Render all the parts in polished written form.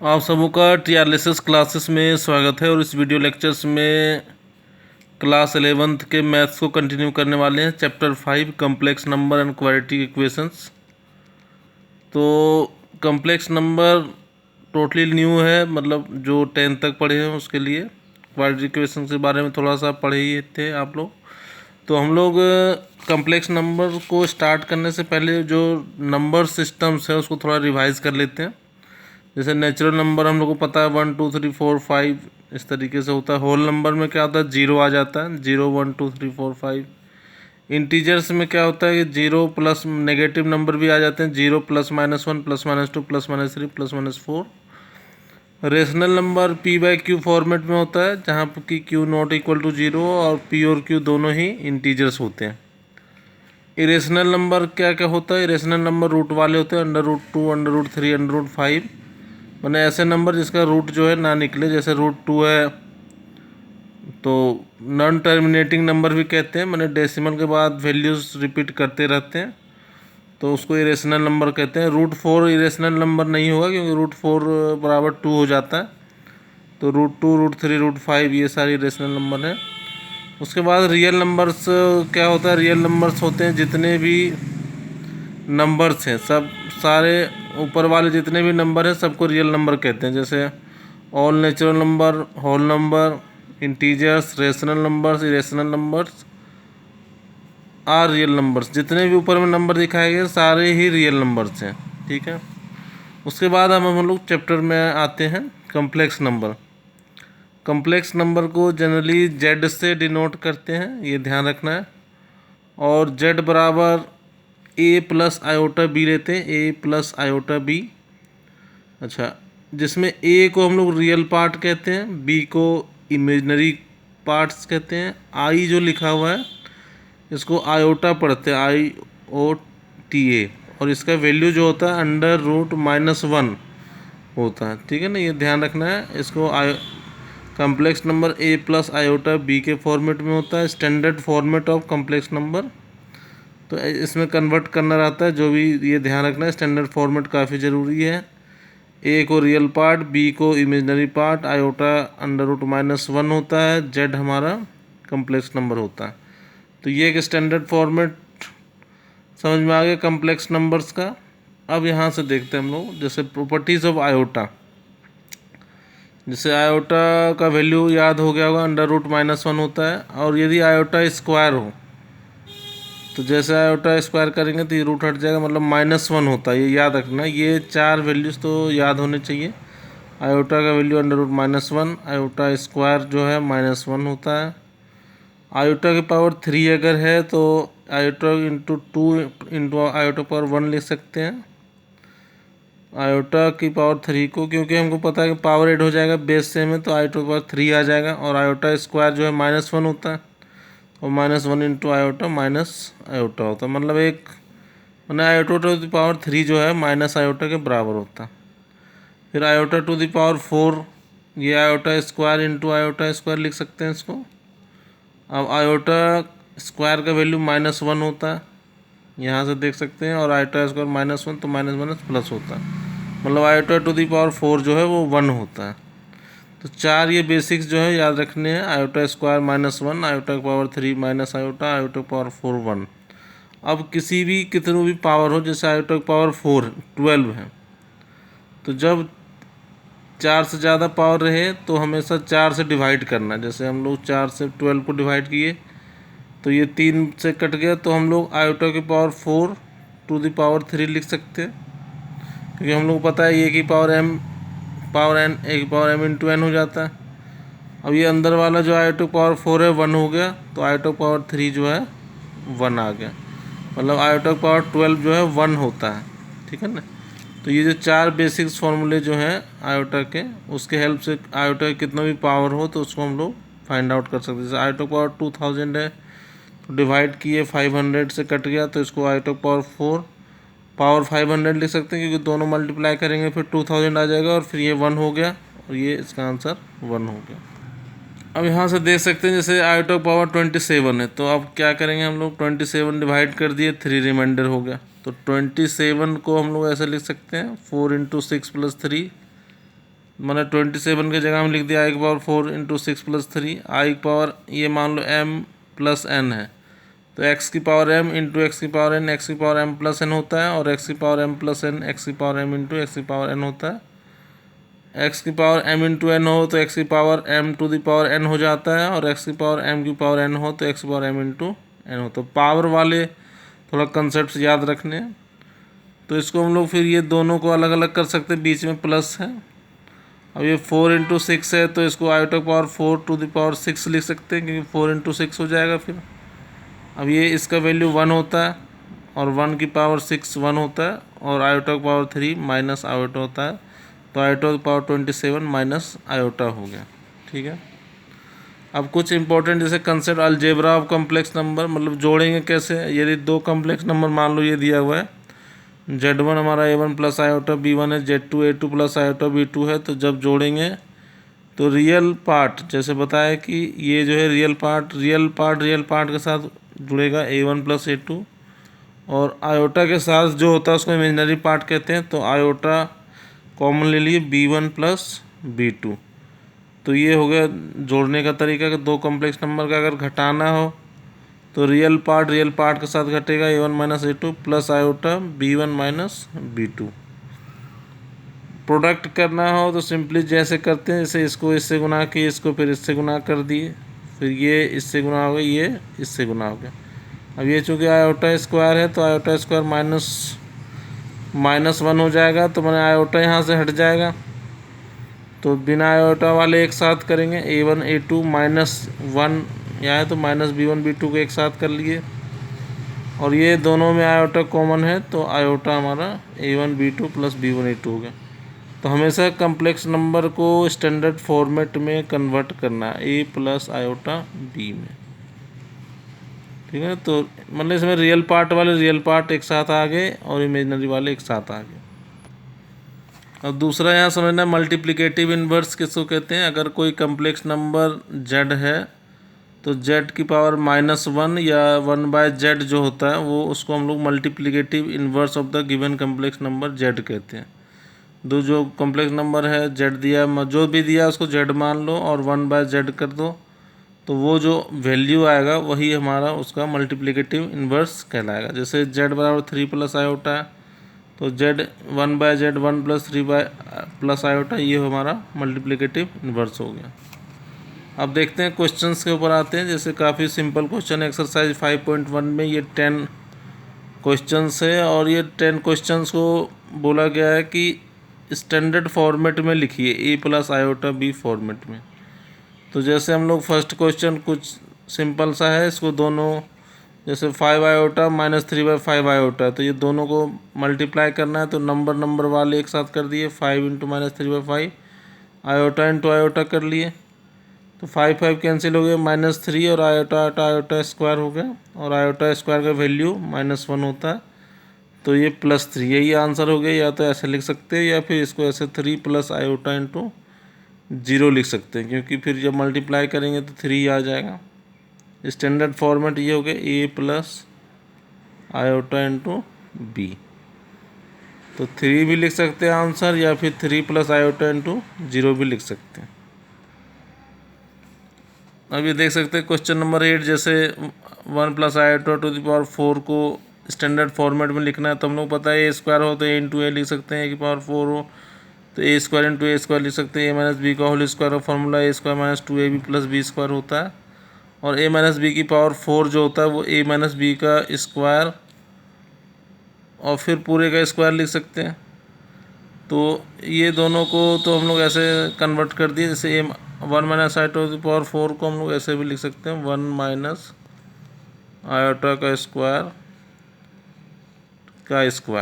आप सबों का टीआरएलएसएस क्लासेस में स्वागत है। और इस वीडियो लेक्चर्स में क्लास 11th के मैथ्स को कंटिन्यू करने वाले हैं। Chapter 5 complex number and quadratic equations. तो कम्प्लेक्स नंबर टोटली न्यू है, मतलब जो 10th तक पढ़े हैं उसके लिए। क्वाड्रेटिक इक्वेशन के बारे में थोड़ा सा पढ़े ही थे आप लोग। तो हम लोग कम्प्लेक्स नंबर को स्टार्ट करने से पहले जो नंबर सिस्टम्स है उसको थोड़ा रिवाइज कर लेते हैं। जैसे नेचुरल नंबर हम लोग को पता है 1 2 3 4 5 इस तरीके से होता है। होल नंबर में क्या होता है, 0 आ जाता है, 0 1 2 3 4 5। इंटीजर्स में क्या होता है कि 0 प्लस नेगेटिव नंबर भी आ जाते हैं, 0 plus -1 plus -2 plus -3 plus -4। Rational number p by Q format में होता है, जहाँ पर कि q नॉट इक्वल टू 0 और p और q दोनों ही इंटीजर्स होते हैं। इरेशनल नंबर क्या क्या होता है, इरेशनल नंबर रूट वाले होते हैं, √2 √3 √5। मैंने ऐसे नंबर जिसका रूट जो है ना निकले, जैसे √2 है तो नॉन टर्मिनेटिंग नंबर भी कहते हैं, मैंने डेसिमल के बाद वैल्यूज रिपीट करते रहते हैं, तो उसको इरेशनल नंबर कहते हैं। √4 इरेशनल नंबर नहीं होगा क्योंकि √4 बराबर 2 हो जाता है। तो √2 √3 √5 ये सारे इरेशनल नंबर हैं। उसके बाद रियल नंबर्स क्या होता है, रियल नंबर्स होते हैं जितने भी नंबर्स हैं, सब सारे ऊपर वाले जितने भी नंबर हैं सबको रियल नंबर कहते हैं। जैसे all natural number, whole number, integers, rational numbers, irrational numbers are real numbers. जितने भी ऊपर में नंबर दिखाए गए सारे ही रियल नंबर्स हैं, ठीक है। उसके बाद हम लोग चैप्टर में आते हैं कम्प्लेक्स नंबर। कम्प्लेक्स नंबर को जनरली जेड से डिनोट करते हैं, ये ध्यान रखना है। और जेड बराबर a प्लस आयोटा बी लेते हैं, a प्लस आयोटा बी। अच्छा, जिसमें a को हम लोग रियल पार्ट कहते हैं, b को इमेजनरी पार्ट्स कहते हैं। i जो लिखा हुआ है इसको आयोटा पढ़ते हैं, IOTA। और इसका वैल्यू जो होता है √-1 होता है, ठीक है ना, ये ध्यान रखना है। इसको complex number a plus iota b के फॉर्मेट में होता है, standard format of complex number. तो इसमें कन्वर्ट करना रहता है, जो भी ये ध्यान रखना है, स्टैंडर्ड फॉर्मेट काफ़ी ज़रूरी है। ए को रियल पार्ट, बी को इमेजनरी पार्ट, आयोटा √-1 होता है, जेड हमारा कम्प्लेक्स नंबर होता है। तो ये एक स्टैंडर्ड फॉर्मेट समझ में आ गया कम्प्लेक्स नंबर्स का। अब यहाँ से देखते हैं हम लोग, जैसे प्रॉपर्टीज़ ऑफ आयोटा। जैसे आयोटा का वैल्यू याद हो गया होगा, √-1 होता है। और यदि आयोटा स्क्वायर हो तो जैसे आयोटा स्क्वायर करेंगे तो ये रूट हट जाएगा, मतलब -1 होता है, ये याद रखना। ये 4 वैल्यूज़ तो याद होने चाहिए। आयोटा का वैल्यू √-1, आयोटा स्क्वायर जो है -1 होता है। आयोटा की पावर 3 अगर है तो iota into 2 into iota power 1 लिख सकते हैं। आयोटा की पावर 3 को, क्योंकि हमको पता है कि पावर ऐड हो जाएगा, बेस सेम है तो आयोटा पावर 3 आ जाएगा। और आयोटा स्क्वायर जो है -1 होता है, और -1 इंटू आयोटा माइनस आयोटा होता है, मतलब एक मैंने आयोटा टू द पावर 3 जो है माइनस आयोटा के बराबर होता है। फिर आयोटा टू द पावर 4, ये iota square into iota square लिख सकते हैं इसको। अब आयोटा स्क्वायर का वैल्यू -1 होता है, यहाँ से देख सकते हैं। और आयोटा स्क्वायर -1 तो माइनस प्लस होता है, मतलब आयोटा टू द पावर 4 जो है वो 1 होता है। तो 4 ये बेसिक्स जो है याद रखने हैं। आयोटा स्क्वायर -1, आयोटा की पावर 3 माइनस आयोटा, आयोटा की पावर 4 1। अब किसी भी कितनी भी पावर हो, जैसे आयोटा की पावर 4 12 है, तो जब 4 से ज़्यादा पावर रहे तो हमेशा 4 से डिवाइड करना। जैसे हम लोग 4 से 12 को डिवाइड किए तो ये 3 से कट गया, तो हम लोग आयोटा की पावर 4 टू द पावर 3 लिख सकते हैं, क्योंकि हम लोग पता है ए की पावर m पावर n, ए की पावर m इंटू n हो जाता है। अब ये अंदर वाला जो आयोटा की पावर 4 है 1 हो गया, तो आयोटा की पावर 3 जो है 1 आ गया, मतलब आयोटा की पावर 12 जो है 1 होता है, ठीक है ना। तो ये जो 4 बेसिक्स फॉर्मूले जो हैं आयोटा के, उसके हेल्प से आयोटा की कितना भी पावर हो तो उसको हम लोग फाइंड आउट कर सकते हैं। जैसे आयोटा की पावर 2000 है तो डिवाइड किए 500 से कट गया, तो इसको आयोटा की पावर 4 पावर 500 लिख सकते हैं, क्योंकि दोनों मल्टीप्लाई करेंगे फिर 2000 आ जाएगा, और फिर ये 1 हो गया, और ये इसका आंसर 1 हो गया। अब यहाँ से देख सकते हैं जैसे आयोटा की पावर 27 है, तो अब क्या करेंगे हम लोग, 27 डिवाइड कर दिए, 3 रिमाइंडर हो गया। तो 27 को हम लोग ऐसे लिख सकते हैं 4 × 6 + 3 मैंने 27 की जगह में लिख दिया आई की पावर 4 इंटू 6 प्लस 3। आई की पावर ये मान लो m प्लस n है, तो x की पावर m इंटू एक्स की पावर n, एक्स की पावर m प्लस n होता है, और x की power m plus n x की पावर m इंटू एक्स की पावर n होता है। x की पावर m इंटू n हो तो x की power m to the power n हो जाता है, और x की पावर m की पावर n हो तो x की पावर m इंटू n हो। तो पावर वाले थोड़ा कंसेप्ट याद रखने हैं। तो इसको हम लोग फिर ये दोनों को अलग अलग कर सकते हैं, बीच में प्लस है। अब ये 4 इंटू 6 है, तो इसको i to power 4 to the power 6 लिख सकते हैं, क्योंकि 4 इंटू 6 हो जाएगा फिर। अब ये इसका वैल्यू 1 होता है, और 1 की पावर 6 1 होता है, और आयोटा की पावर 3 माइनस आयोटा होता है, तो आयोटा की पावर 27 माइनस आयोटा हो गया। ठीक है। अब कुछ इंपॉर्टेंट जैसे concept algebra of complex number, मतलब जोड़ेंगे कैसे। यदि दो कॉम्प्लेक्स नंबर मान लो ये दिया हुआ है, Z1 हमारा A1 प्लस आयोटा B1 है, Z2 A2 plus iota B2 है, तो जब जोड़ेंगे तो रियल पार्ट जैसे बताया कि ये जो है रियल पार्ट के साथ जुड़ेगा A1 प्लस A2, और आयोटा के साथ जो होता है उसको इमेजिनरी पार्ट कहते हैं। तो आयोटा कॉमन ले लिए B1 प्लस B2। तो ये हो गया जोड़ने का तरीका कि दो कॉम्प्लेक्स नंबर का अगर घटाना हो तो रियल पार्ट के साथ घटेगा A1 minus A2 plus iota B1 minus B2। Product करना हो तो सिंपली जैसे करते हैं, जैसे इसको इससे गुना किए, इसको फिर इससे गुना कर दिए, फिर ये इससे गुना हो गया, ये इससे गुना हो गया। अब ये चूँकि आयोटा स्क्वायर है तो आयोटा स्क्वायर माइनस 1 हो जाएगा, तो मैंने आयोटा यहाँ से हट जाएगा, तो बिना आयोटा वाले एक साथ करेंगे। A1 A2 माइनस 1 यहाँ है, तो माइनस B1 B2 को एक साथ कर लिए, और ये दोनों में आयोटा कॉमन है, तो आयोटा हमारा A1 B2 plus B1 A2 हो गया। तो हमेशा कम्प्लेक्स नंबर को स्टैंडर्ड फॉर्मेट में कन्वर्ट करना है, A प्लस आयोटा B में। ठीक है। तो मतलब इसमें रियल पार्ट एक साथ आ गए और इमेजिनरी वाले एक साथ आ गए। अब दूसरा यहाँ समझना, मल्टीप्लिकेटिव इन्वर्स किसको कहते हैं। अगर कोई कम्प्लेक्स नंबर z है तो z की पावर -1 या 1/z जो होता है वो, उसको हम लोग multiplicative inverse of the given complex number z कहते हैं। दो जो कॉम्प्लेक्स नंबर है z दिया, जो भी दिया उसको z मान लो और 1/z कर दो, तो वो जो वैल्यू आएगा वही हमारा उसका मल्टीप्लिकेटिव इन्वर्स कहलाएगा। जैसे z बराबर 3 प्लस आयोटा है, तो z 1/z 1 plus 3 plus iota, ये हमारा मल्टीप्लिकेटिव इन्वर्स हो गया। अब देखते हैं क्वेश्चंस के ऊपर आते हैं। जैसे काफ़ी सिंपल क्वेश्चन एक्सरसाइज 5.1 में ये 10 क्वेश्चंस है, और ये 10 क्वेश्चंस को बोला गया है कि स्टैंडर्ड फॉर्मेट में लिखिए, A plus iota B format में। तो जैसे हम लोग फर्स्ट क्वेश्चन कुछ सिंपल सा है, इसको दोनों जैसे 5 आयोटा माइनस 3/5 आयोटा, तो ये दोनों को मल्टीप्लाई करना है, तो नंबर वाले एक साथ कर दिए, 5 into minus 3/5, iota into iota कर लिए, तो 5 कैंसिल हो गया, -3 और आयोटा स्क्वायर हो गया, और आयोटा स्क्वायर का वैल्यू -1 होता है, तो ये +3, यही आंसर हो गया। या तो ऐसे लिख सकते हैं या फिर इसको ऐसे 3 प्लस आयोटा इंटू 0 लिख सकते हैं, क्योंकि फिर जब मल्टीप्लाई करेंगे तो 3 आ जाएगा। स्टैंडर्ड फॉर्मेट ये हो गया A plus iota into B। तो 3 भी लिख सकते हैं आंसर, या फिर 3 प्लस आयोटा इंटू 0 भी लिख सकते हैं। अब ये देख सकते हैं क्वेश्चन नंबर 8, जैसे 1 plus iota to the power 4 को स्टैंडर्ड फॉर्मेट में लिखना है, तो हम लोग पता है A स्क्वायर हो तो A इंटू A लिख सकते हैं, A की पावर 4 हो तो A square into A square लिख सकते हैं। A माइनस बी का होल स्क्वायर का formula A square minus 2AB plus B square होता है, और A माइनस बी की पावर 4 जो होता है वो A माइनस बी का स्क्वायर और फिर पूरे का स्क्वायर लिख सकते हैं। तो ये दोनों को तो हम लोग ऐसे कन्वर्ट कर दिए, जैसे A 1 minus iota to the power 4 को हम लोग ऐसे भी लिख सकते हैं, 1 माइनस आयोटा का स्क्वायर।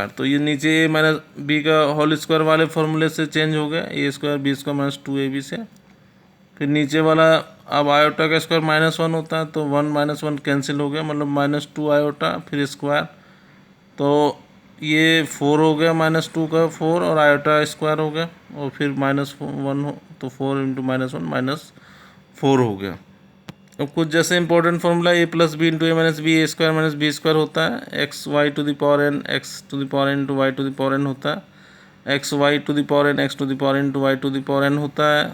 तो ये नीचे A माइनस बी का होल स्क्वायर वाले फॉर्मूले से चेंज हो गया, A square B square minus 2AB से। फिर नीचे वाला अब आयोटा का स्क्वायर -1 होता है, तो 1 माइनस 1 कैंसिल हो गया, मतलब -2 आयोटा फिर स्क्वायर, तो ये 4 हो गया, -2 का 4 और आयोटा स्क्वायर हो गया, और फिर -1 हो तो 4 इंटू -1 -4 हो गया। अब कुछ जैसे important formula A plus B into A minus B, A square minus B square होता है, x y to the power n x to the power n into y to the power n होता है। X y to the power n x to the power n to y to the power n होता है।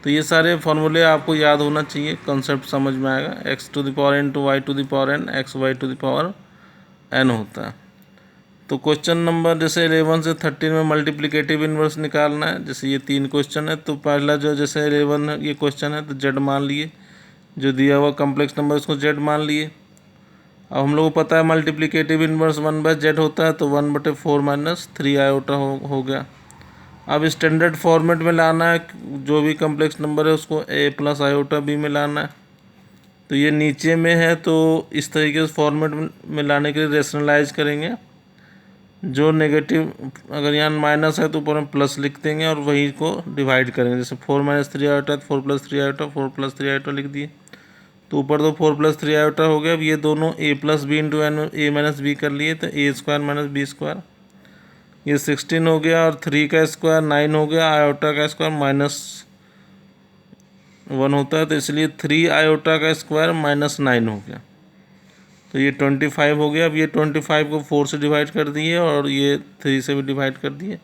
तो ये सारे फॉर्मूले आपको याद होना चाहिए, कंसेप्ट समझ में आएगा। X to the power n to y to the power n x y to the power n होता है। तो क्वेश्चन नंबर जैसे 11 से 13 में मल्टीप्लिकेटिव इन्वर्स निकालना है। जैसे ये 3 क्वेश्चन है, तो पहला जो जैसे 11 ये क्वेश्चन है तो जेड मान लिए, जो दिया हुआ कम्प्लेक्स नंबर उसको जेड मान लिए। अब हम लोग को पता है मल्टीप्लिकेटिव इन्वर्स 1/z होता है, तो 1/4 माइनस 3 आयोटा हो गया। अब स्टैंडर्ड फॉर्मेट में लाना है, जो भी कम्प्लेक्स नंबर है उसको a प्लस आयोटा b में लाना है। तो ये नीचे में है, तो इस तरीके से फॉर्मेट में लाने के लिए रेशनलाइज करेंगे। जो नेगेटिव अगर यहाँ माइनस है तो ऊपर में प्लस लिख देंगे और वही को डिवाइड करेंगे। जैसे 4 - 3 आयोटा, 4 + 3 आयोटा, 4 + 3 आयोटा लिख दिए। तो ऊपर तो 4 + 3 आयोटा हो गया। अब ये दोनों a + b × n a - b कर लिए, तो a² - b²। ये 16 हो गया और 3 का स्क्वायर 9 हो गया, आयोटा का स्क्वायर -1 होता है, तो इसलिए 3 आयोटा का स्क्वायर -9 हो गया। तो ये 25 हो गया। अब ये 25 को 4 से डिवाइड कर दिए और ये 3 से भी डिवाइड कर दिए।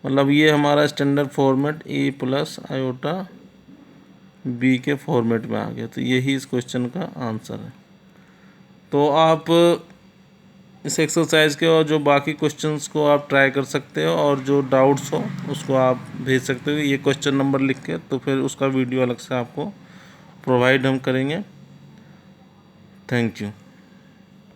मतलब ये हमारा standard format a + iota b के फॉर्मेट में आ गया। तो यही इस क्वेश्चन का आंसर है। तो आप इस एक्सरसाइज के और जो बाकी क्वेश्चंस को आप ट्राई कर सकते हो, और जो डाउट्स हो उसको आप भेज सकते हो ये क्वेश्चन नंबर लिख के, तो फिर उसका वीडियो अलग से आपको प्रोवाइड हम करेंगे। Thank you.